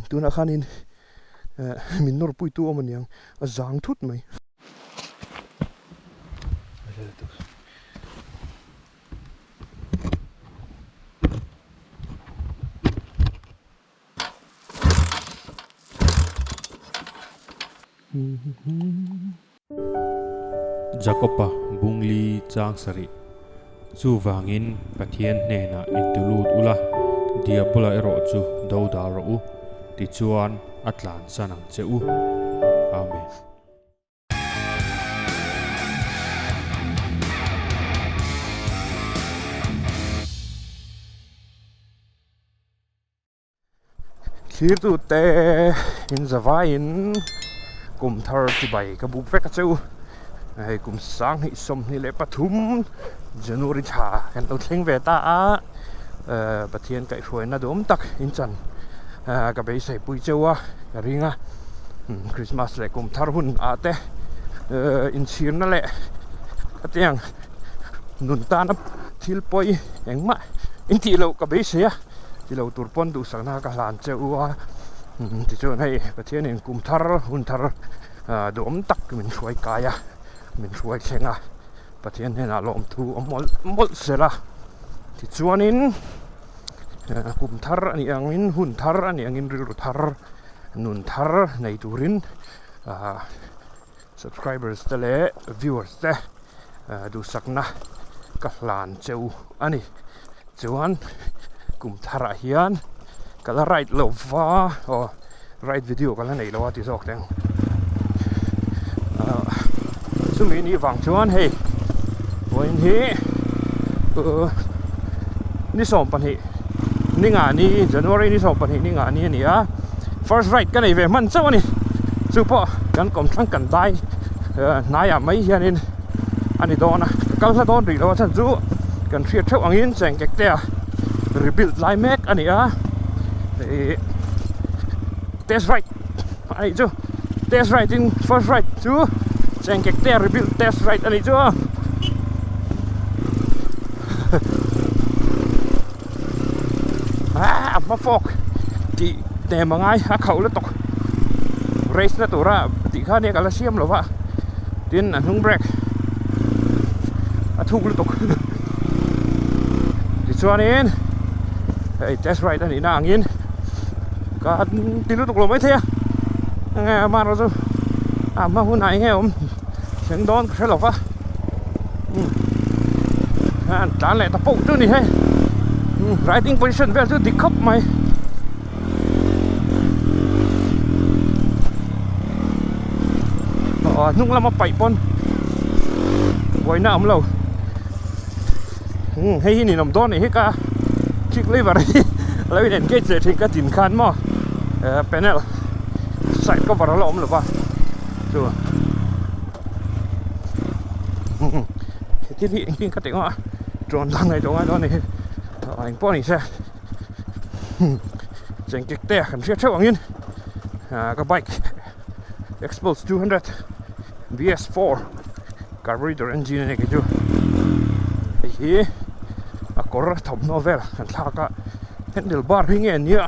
tu na khanin min nor pui tu om niang a zang thut mai Jacopa bungli chang sari chu wangin pathian hna intulut ula diabula ero chu doda ro ti chuan atlan sanang cheu amen. thir tu te in zavain kum thar ti bai ka buk vek cheu hay kum sang hi som ni le pathum January tha kan lo thleng ve ta a pathian kai hruai na dom tak in chan ka be sei pui chewa ka ringa Christmas le kum thar hun a te in sir na le atiang nun ta na thil poi engma in ti lo ka be sei a ti lo tur pon du sang na ka lan chewa ti chon hay pathian in kum thar hun thar dom tak min hruai kaya min hruai thenga pathian hena lom thu mol sela ti chuanin kum thar ani angin hun thar ani angin ru thar nun thar nei turin subscribers tele viewers te du sakna ka hlan cheu ani chuan kum thar hian kala right lova o right video kala nei lo ti sok teng sumi ni wang chuan hei voin hi ni som pan hi ni nga ni January ni som pan hi ni nga ni ani a first right ka nei ve man chaw ni chu po kan kom thang kan dai na ya mai hianin ani dona kal sa don ri lo chan chu kan thriat theu angin cheng kek te rebuild lai mek ani a test right ai chu test right in first right chu cheng kek te rebuild test right ani chu ma phok ti te mangai a khau la tok race na tura ti kha ne kala siam lova tin an hung break a thuk lu tok ti chuanin hey test right ani na angin ka ti lu tok lo mai the nga ma ro chu ma hu nai nghe om seng don khre lova an tan le ta po chu ni he riding position vel chu dikhap mai nung lama pai pon voina am lo hei ni nom don ni he ka kick lever lo in engage se thing ka tin khan mo panel side cover lo om lo ba chu ti hi ka te ngo drone lang nei dong don ni anh pony xe cheng kek te kan ria theu angin ka bike Expulse 200 VS4 carburetor engine ne ke chu hi a kor thom novel kan thla ka handlebar hi nge nia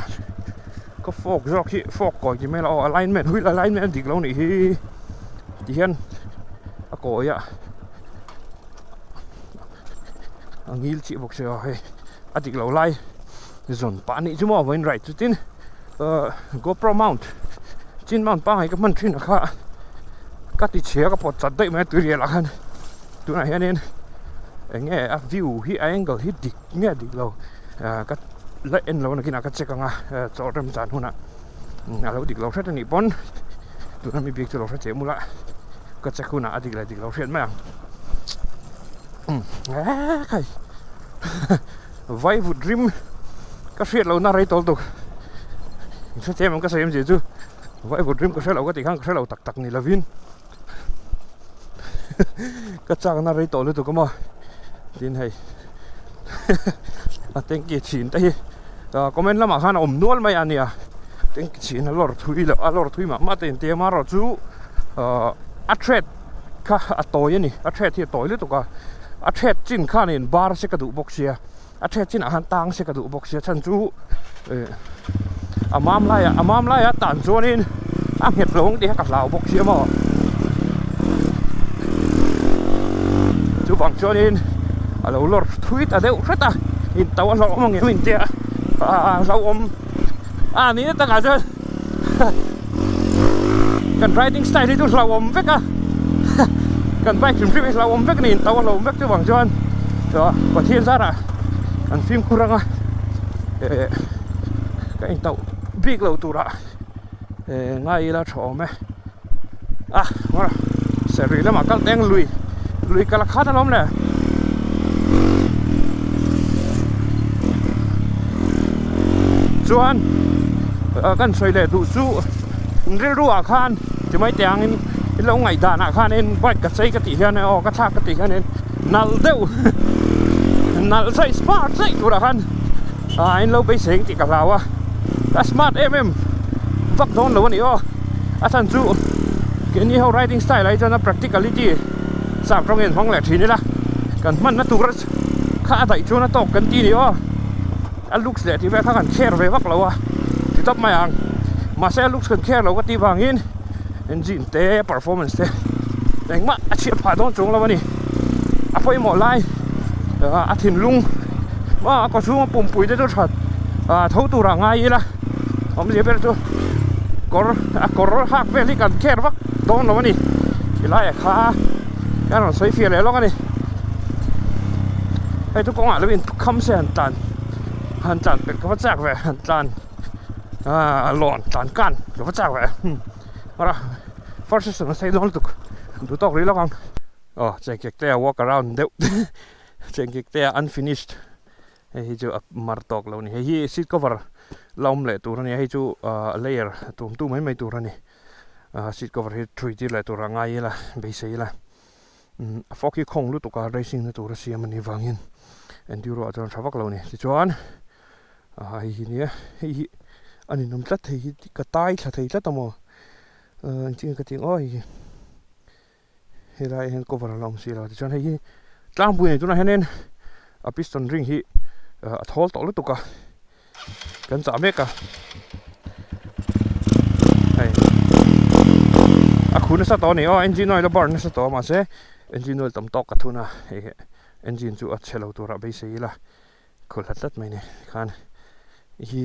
ko fork jok hi fork ko ki mela alignment wheel alignment dik lo ni hi ti hian a ko ya angil chi bok se hai adik lo lai zon pa ni chumo voin right chutin GoPro mount chin mount pa hai ka man thin kha ka ti chhe ka pot chat dai me tu ri la khan tu na hianin nge a view hi angle hi dik nge dik lo ka la en lo na kina ka check nga chorem chan huna a lo dik lo thret ni pon tu na mi big tu lo thret che mula ka check huna adik la dik lo thret ma kai vai vụ dream các chuyện lâu na rây tol tục sẽ xem các xem gì chứ vai vụ dream các sẽ lâu các tỷ khang các sẽ lâu tắc tắc này là vin các trang na rây tol được không mà tin hay tiếng kia chín đây comment là mà khăn ổm nuôi mấy anh à tiếng chín là lor thui mà tiền tiền mà rồi chú atret ka atoy ni atret thì toy lúc cả atret chín khan in bar sẽ cả đủ boxia atret chín ahan tang sẽ cả đủ boxia chân chú amam lai a tan chuanin a het lawng ti ka hlau bok siam mo chu bang chuanin alo lor thuit a deuh rata in taw lo mong em in tia lo om ni ta ka chuan kan riding style hi chu lo om veka kan bike trim trim lo om vek ni in taw lo vek chu bang chuan to pathian zara kan phim kuranga cái anh tàu big lâu tu ra ngay là chỗ mẹ mà sẽ rồi là mà các đen lùi cả là khá lắm nè chuan kan xoay lệ tụ su riêng rùa khan thì mấy tiếng in lâu ngày đàn khan in bike cái xây cái tỷ hiện này cái thác cái tỷ hiện này nal đeo nal xây smart xây tu ra khan anh lâu bây giờ thì cả lao smart em vắt đón lâu này thành chú cái này how riding style này cho nó practicality sắp trong hiện phong lệ thì này là cần mình nó tu rất khá đại chú nó tộc cần tí này looks lệ thì về khá cần care về vắt lâu thì top mày hàng mà xe looks cần care lâu cái tí vàng in engine te performance te đánh mắt chịu phải đón chúng lâu này phải mỏ lại thìn lung mà có chú mà bùng bụi đấy cho thật thấu tu ra ngay là ông gì biết chú có hạc về đi cần kẹt vắt đón nó đi thì lại khá cái nó xoay phía này lo cái này hay chú có ngã là bên khăm xe hành tànเป็นก็จักvề hành tàn lọn tàn canก็จักvề rồi first nó xây đón tục tụi tao đi lo con chạy kẹt te walk around đeo chạy kẹt te unfinished hay chú martok lâu này hay seat cover lom lệ tụi này hay chú layer tụi mấy tụi này seat cover hay three tier lệ tụi ra ngay là base là foggy không lúc tụi racing tụi ra xem mình vàng in enduro cho nó vác lâu này thì cho anh hay này hay anh nằm lát thì cái tay là thấy lát tao mà chỉ cái tiếng ơi hay là hay cover lom xí là cho hay trang bùi này chúng nó hay nên piston ring hi thol to lu tuka kan cha mek ka ai khuna sa to ni engine oil burn sa to ma se engine oil tam tok ka thuna engine chu a chelo tu ra be sei la khol hatlat mai ne khan hi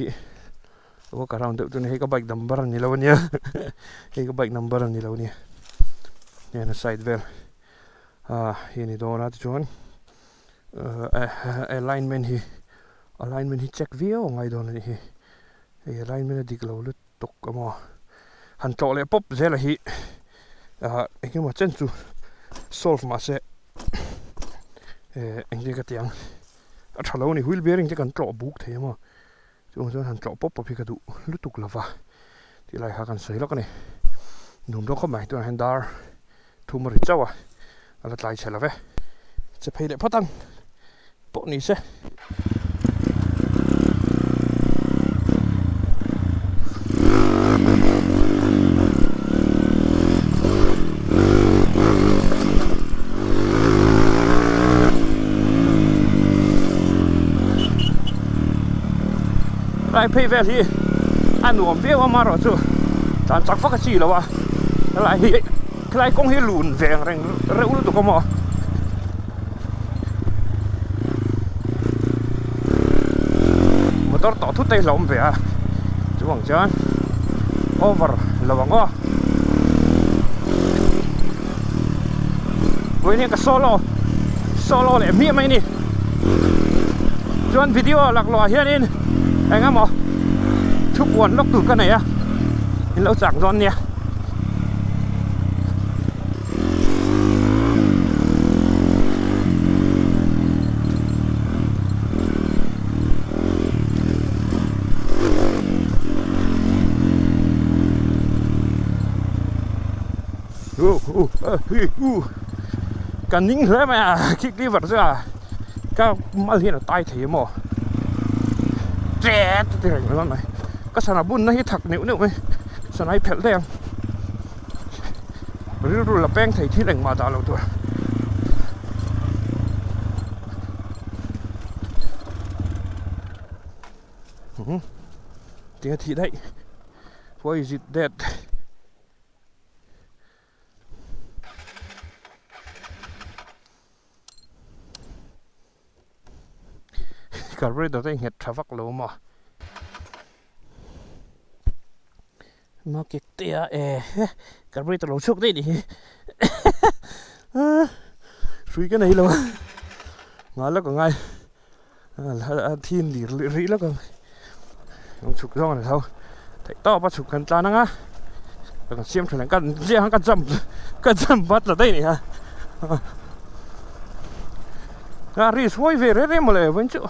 walk around tu ne ka bike number ni lo nia hi ka bike number ni lo nia ne na side well hi ni do na chuan alignment hi check view ngay đó này hi alignment dik lo lu tok ama han to le pop zela hi cái mà chân chu solve mà sẽ anh cái tiếng thằng lâu này wheel bearing cái cần trọ buk thế mà chúng han trọ pop pop cái đủ lu tok lava thì lại hakan sei lo cái này nôm đó có mày tôi handar thu mà cháu là lại chạy là về sẽ phải để phát tăng bộ này sẽ lại phải về thì ăn uống về mà rồi chứ chẳng chắc phát cái gì đâu lại cũng hi lùn vàng rêu tụi con mò motor tỏ thút tay lỏng về chú bằng chân over là bằng với những cái solo lại miệng mày nè chọn video lạc lò hiện in anh em mò chụp buồn lóc từ cái này lâu chẳng giòn nè cần nín thế mà kick đi vật ra các mal hiện ở tay thế mà trẻ thì này này các sản bún nó hết thật nếu mày sản này phèn đen rồi là beng thầy thiết lệnh mà ta lâu tuổi tiếng thì đấy. Why is it dead? Carburetor đây nghẹt thà vắc lâu mà. Mà cái tia carburetor lâu chốc đấy đi. Suy cái này lâu. Ngã là còn ngay. Thiên đi rỉ là còn. Ông chụp xong rồi sao? Thấy to bắt chụp cần ta năng á. Còn xem thằng này cần riêng hắn cần dầm bắt là đây này ha. Ri suy về đấy mà lại vẫn chịu.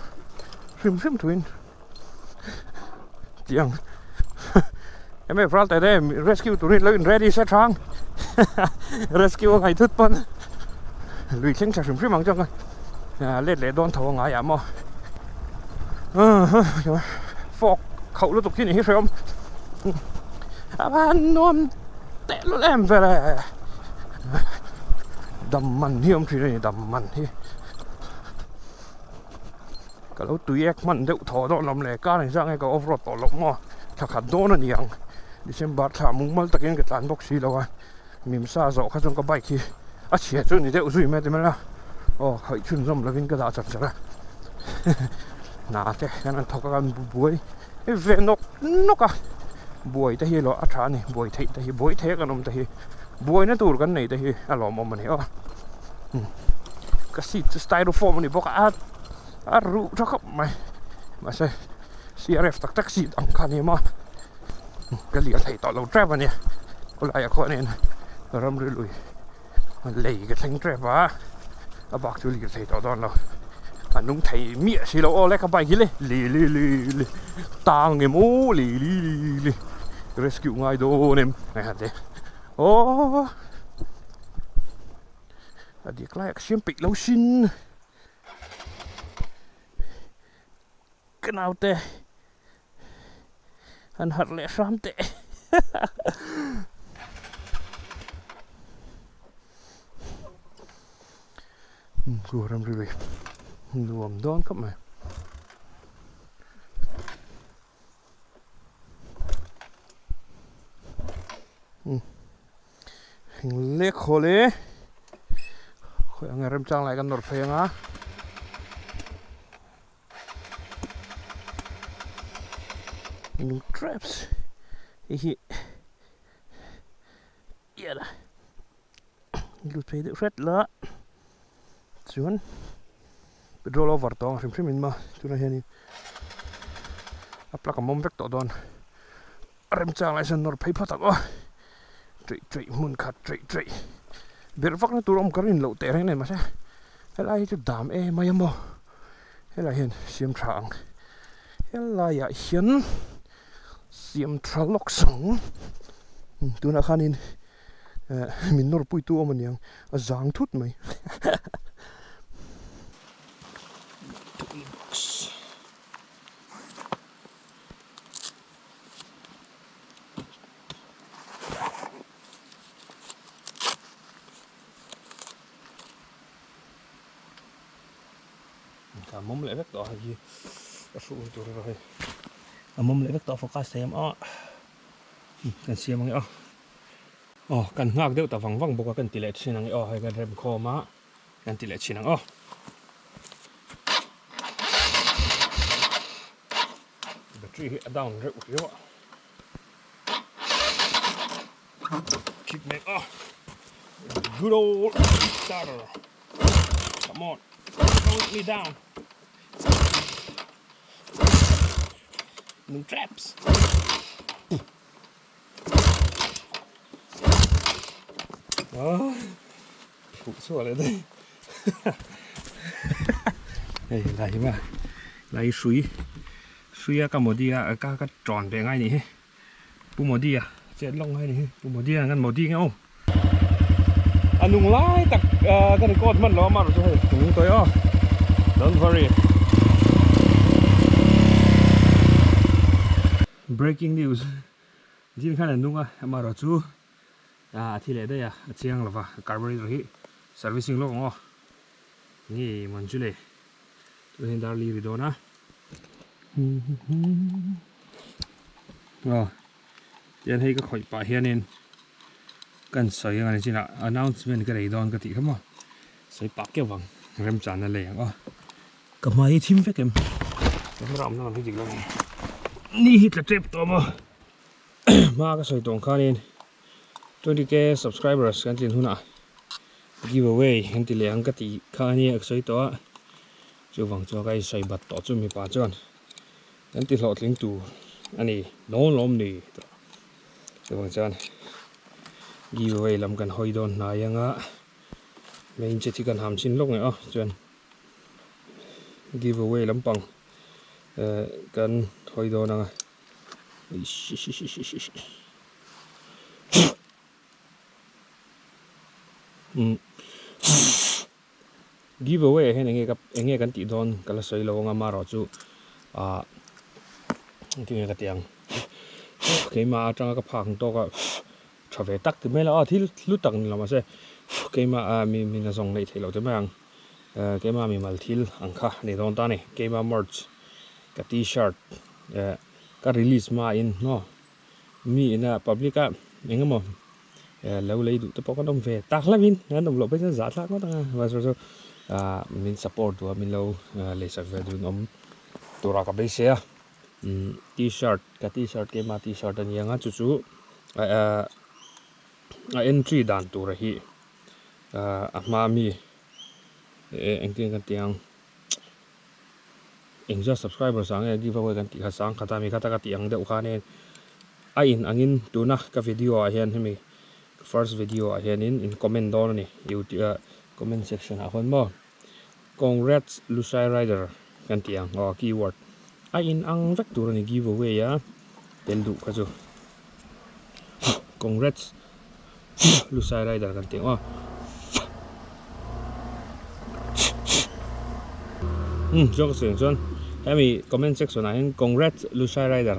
Rim twin. Tiếng. Em ấy phải tại đây rescue tụi lên ready set trang. Rescue ngày thức bận. Lùi sinh chả rim mang trong coi. Lên để đón thầu ngài mà. Phọc khẩu lúc tục khi này hết rồi không? Bạn nôm tệ luôn em về này. Đầm mặn hiếm thì này đầm mặn thì. Cả lúc tụi em mặn đậu thỏ đó làm lẽ cá này ra ngay cả offroad tỏ lộng mà. Thật hẳn đó nó nhàng. Đi xem bát thả mung mal ta cái tàn bốc xì đâu à. Mìm xa dọ khá trong cái bike khi. Chết rồi này đậu rủi mẹ thì mẹ là. Khởi chun râm là viên cái đá chặt chặt ra. Nà thế, cái này thọc cái buổi. Về nó cả. Buổi ta hi lo atra này, buổi thấy ta hi buổi thế cái nôm ta hi. Buổi nó tụt cái này ta hi lo mà mình hiểu. Cái xịt styrofoam này bóc rượu cho khóc mày. Mà sao? CRF tắc xịt ăn khăn này mà. Cái liệt thầy tỏ lâu trap này. Có lại có này râm rưỡi lùi. Lấy cái thanh trap á. Bác chú liệt thầy tỏ đòn rồi. Nung thầy mía xí lâu lấy cái bài kia lì tàng em lì rescue ngay đồ nem này hả thế đi cái xem bị lâu xin cái nào thế anh hạt lẽ xám thế cô làm gì luồng đón cấp mày hình lek khô lê khôi anh em trang lại cái nồi phèn á những traps hi iya dah lu thấy được rất là cuman roll over to sim min ma tuna hianin apla ka mom vek to don rem chang lai san nor phei phatak o tri mun khat tri ber vak na turom karin lo te này mà sa helai chu dam mai mo helai hian siam thang helai ya hian siam thralok sang tuna khanin min nor pui tu omaniang azang thut mai mông lại vector gì số tụi rồi mông lại vector focus xem cần xem ngay cần ngạc đều ta vắng vắng bốc cần tỷ lệ xin ngay hay cần rem kho má cần tỷ lệ xin ngay battery down rồi yếu kick me good old starter come on hold me down no traps phụ sủa lại đây đây lại mà lại suy cái một đi cái tròn về ngay này bu một đi chết long hay này bu một đi ngăn một đi nghe không nung lái tập cái này con mình lo mà rồi thôi chúng tôi don't worry breaking news jin khana nunga amaro chu thi le đây chiang lova carburetor hi servicing lo ngo ni manjule to hendar li ri dona Yan hay cái khỏi bà hiền nên cần sợi này chỉ là announcement cái đấy đón cái gì không à sợi bạc cái vàng rem chán là lẻ cầm máy thím với kem cái rộng nó làm cái gì đâu ni hit là trip to mà mà cái sợi tông khai nên 20k subscribers kan tin huna giveaway hen ti leng ka ti kha ni ak soi to chu wang cho kai soi bat to chu mi pa chon kan ti hlot ling tu ani no lom ni to chu wang chan giveaway lam kan hoi don na yanga main che ti kan ham chin lok nge chuan giveaway lam pang kan hoi don anga giveaway hen enge kan ti don kala soi lo nga maro chu tinga ka tiang ke ma atanga ka phang to ka thave tak ti mela thil lu tak ni lama se ke ma mi na zong nei thelo te mang ke ma mi mal thil angkha ni don ta ni ke ma merch ka t-shirt ka release ma in no mi ina publica engamo lâu lấy đủ tập có về tạc lắm mình đồng lộ bây giờ giá tạc nó tăng và rồi mình support của mình lâu lấy sạc về đường ống tổ ra cả bây giờ t-shirt cái t-shirt cái mà t-shirt này ngã chú entry đàn tổ ra hi mà mi anh tiếng cái tiếng anh just subscriber sáng ngày giveaway cái tiếng sáng khata mi khata cái tiếng đậu khan nên ai in tu na cái video à hiện mi first video ahead in comment down ni YouTube comment section a hon mo congrats Lusai Rider kan tiang keyword ai in ang vek tur ni giveaway ya tel du ka chu congrats Lusai Rider kan tiang jok sing son hemi comment section a in congrats Lusai Rider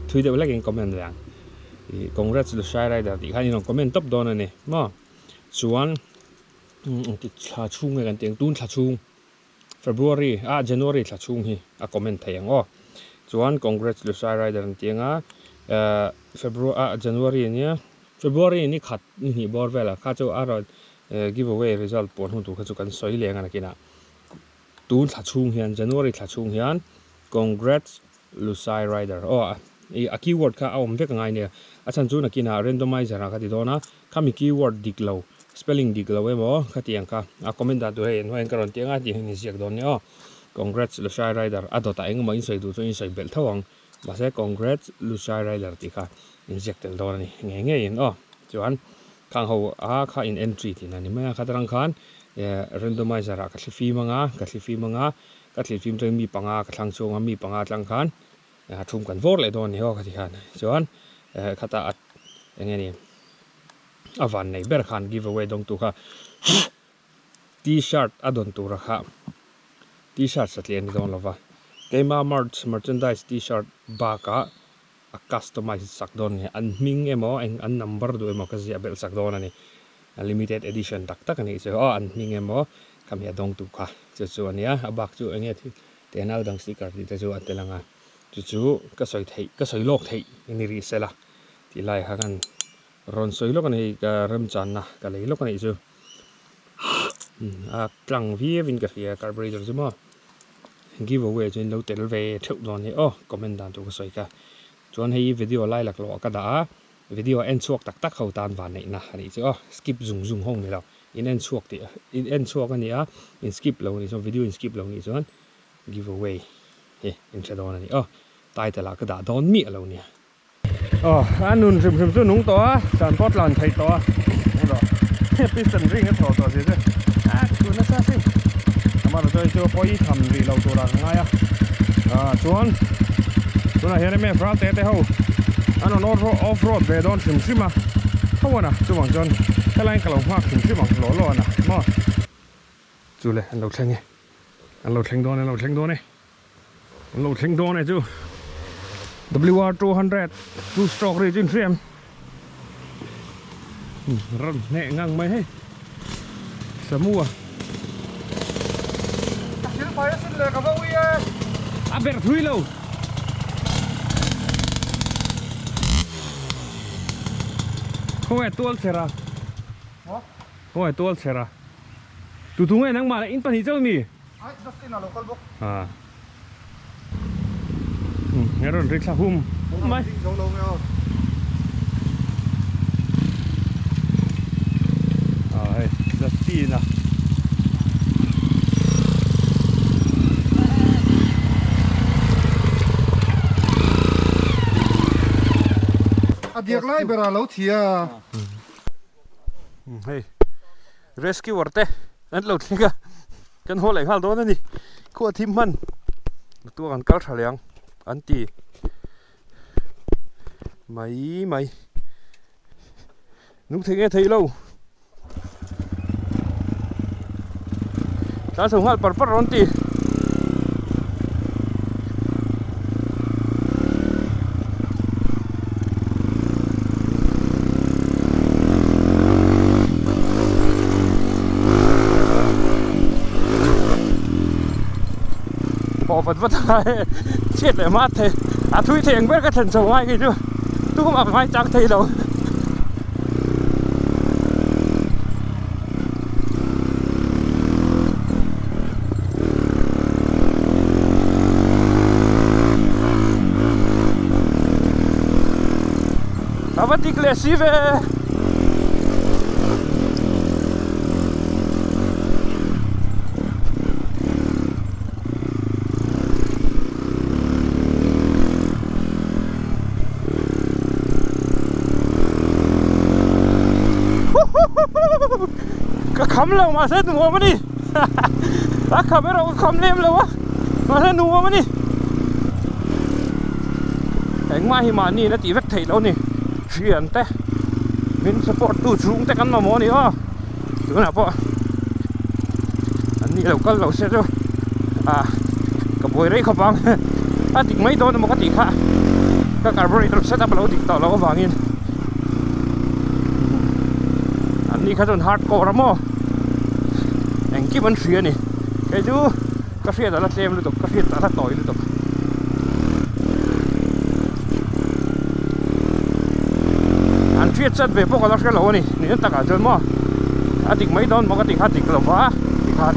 thui de like in comment lang congrats Lusai Rider thì khai nó comment top don này mà chuan thì thả chung cái tiếng tun thả chung February January thả chung hi comment thấy ang chuan congrats Lusai Rider tiếng February January nhá February ni khat ni bor vela kha chu rồi giveaway result pon hun tu kha chu kan soi leng ana kina tun thả chung hian January thả chung hian congrats Lusai Rider a keyword ka awm vek ngai ne achan chu na kina randomizer ra ka ti dona khami keyword diklo spelling diklo emo khatiang ka comment da do he no en karon tianga ti ni siak don ne congrats Lusai Rider adota eng ma in sei du chu in sei bel thawang ba se congrats Lusai Rider ti kha inject tel don ni nge in chuan khang ho kha in entry ti na ni ma khatarang khan randomizer ra ka thli fi manga ka thli film treng mi panga ka thlang chonga mi panga tlang khan thum kan vor le don ni ho ka ti khan chuan khata at enge ni avan nei ber khan giveaway dong tu kha t-shirt adon tu ra kha t-shirt satlen don lova keima merchandise t-shirt ba ka a customize sak don ni an ming emo an number do emo ka zia bel sak don ani limited edition tak ani so an ming emo kamya dong tu kha chu ania abak chu enge thi tenal dang sticker ti chu atelanga chu ka soi lok thei ni ri sela ti lai ha kan ron soi lok ani ka ram chan na ka lei lok ani chu tlang vi vin ka ria carburetor chu ma giveaway chen lo tel ve theu don ni comment dan tu ka soi ka chuan hei video lai lak lo ka da video en chuak tak tak ho tan van nei na ani chu skip zung hong ni lo in en chuak ti in en chuak ani in skip lo ni so video in skip lo ni chuan giveaway in chadon ani tai ta la ka da don mi lo ni anun rim chu nung to chan pot lan thai to ro piston ring a to je tu na sa si ama ro cho poi tham ri lo to ra nga ya chuan tuna hian me fra te ho anon off road ve don sim hawana chu wang jon kalain kalong hak sim lo na ma chu le an lo thleng don ne chu WR200 two stroke region frame ram nhẹ ngang mấy hết semua ber thui lâu Kau tual sera. Kau tual sera. Tu tungai nang mana in pani jauh ni. Just in a local book. Ah. Ngaron riksa hum. Mai. Lâu lâu nhau. Hey, just na. Adiak lai bera lâu thia. Hey. Rescue worte. An lo thinga. Kan hol ai hal don ani. Ko thim man. Tu kan kal thaliang. Anti. Mày. Nung thấy nghe thấy lâu. Ta sống hal par ronti. Bỏ vật vất hai chết để mát thế. Thui thì anh biết cái thần sầu ai cái chứ. Tôi không mặc mai chắc thấy đâu. Давайте красивее. Cái khăm lâu mà sẽ nuông mà đi. Đã khăm cái đâu khăm lên lâu á. Mà sẽ nuông mà đi. Anh mai hi mà ni nó chỉ vết thầy lâu nè. Chuyện thế mình support tu xuống thế căn mà món này á chứ nào po anh đi đâu có lâu xe rồi cái bồi đấy không bằng tỉnh mấy đôi mà có tỉnh khác các carburetor setup lâu tỉnh tàu lâu vàng in anh đi khá là hardcore lắm á anh kia vẫn xuyên này cái chú cái xuyên đó là xem được cái xuyên đó là tỏi được Fiat set về bốc cái lỗ này, nếu ta cả chân mà, tỉnh mấy đòn mà cái tỉnh hát tỉnh lẩu phá, tỉnh hát,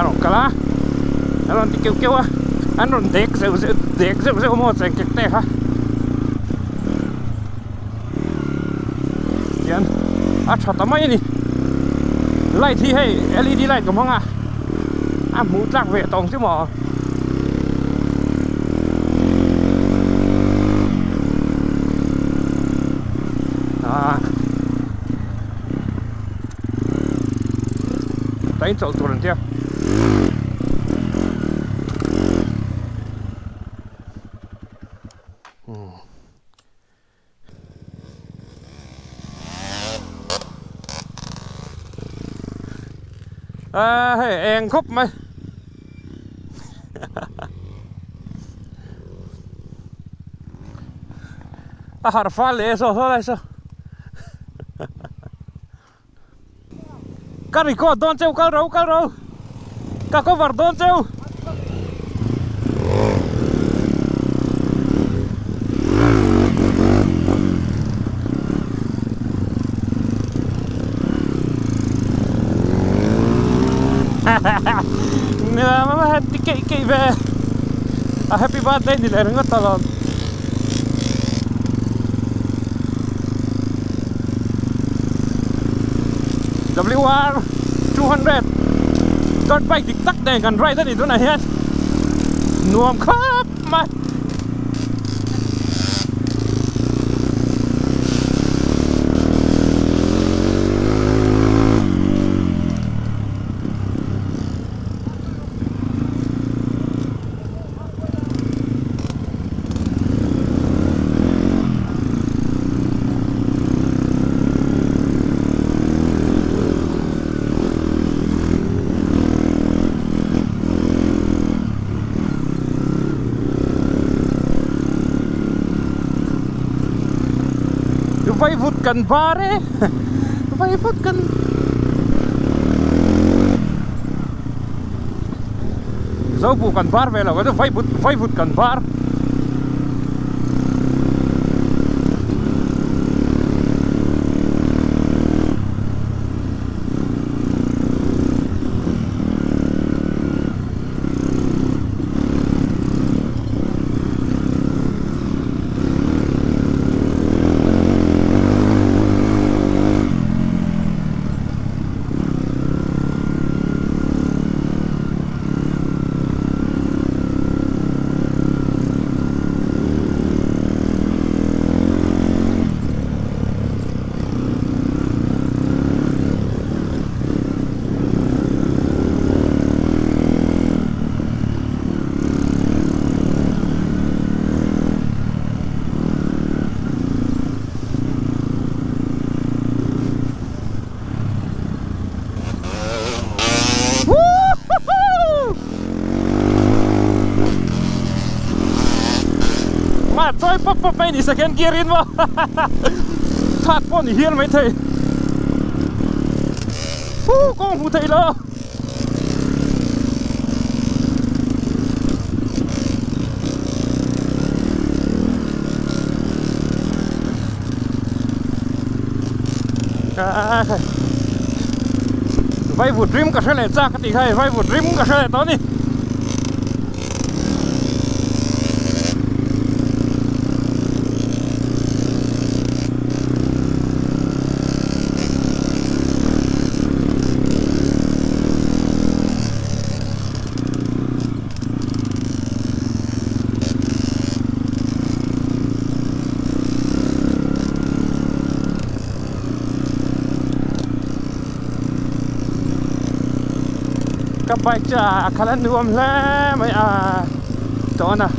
rồi cả lá, rồi tỉnh kêu á, rồi đếch rêu mà thành kẹt tè ha, tiền, chọn tấm máy này, light thì hay LED light cũng không mũ lắc về tòng chứ mà. Đánh chậu tuần chưa? Hey, em khúc mày. Ta har fallit så här så. Cái này có đón treo cá râu cá có vặt đón treo mà cái về happy birthday đi lại nó tao WR 200 dirt bike tik tak deh kan rider itu nah ya nuam khap mà vay vụt cần ba đấy vay vụt cần dấu bù cần bar về là cái vay vụt cần bar ปั๊บไม่นี่สแกนเกียร์อินวะชาติป้อนเฮียนไม่เทกองหูไทยเลยไว้บุดริมก็ใช่เลยจ้ากติใครไว้บุดริมก็ใช่เลยตอนนี้กับไปจากคันนวมแล้วไม่ตอนน่ะ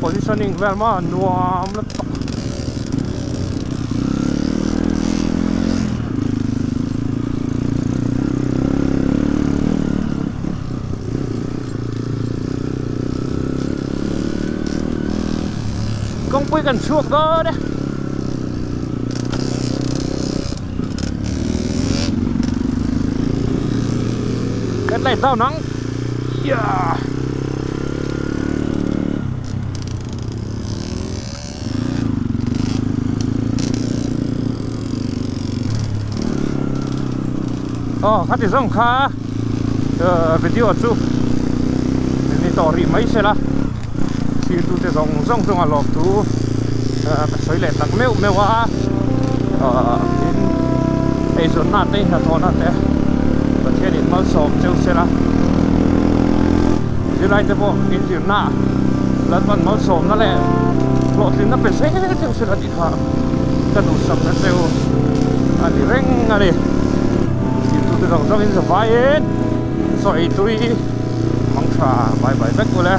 positioning แบบว่านวมแล้วตกกงปุ้ยกันช่วงก็เนี่ยกันไล่เต้านังย่าอ๋อคัดที่ส่งค่ะวิดีโอจูนี่ต่อรีไม่ใช่ละที่ดูที่ส่งอ่ะหลอกดูสวยเลยตักเมื่อว่าไอ้ส่วนนั้นนี่นะทอนั่นแต่ประเทศนี้มันสมเจ้าเสียละที่ไรจะบอกอินจินหน้าแล้วมันมันสมนั่นแหละโปรตีนนั่นเป็นเส้นเจ้าเสียละดีค่ะกระดูกสับเซลล์อันนี้เร่งอะไรที่ดูที่ส่งอินสบายสวยตุยมังชาบายแบกกูเลย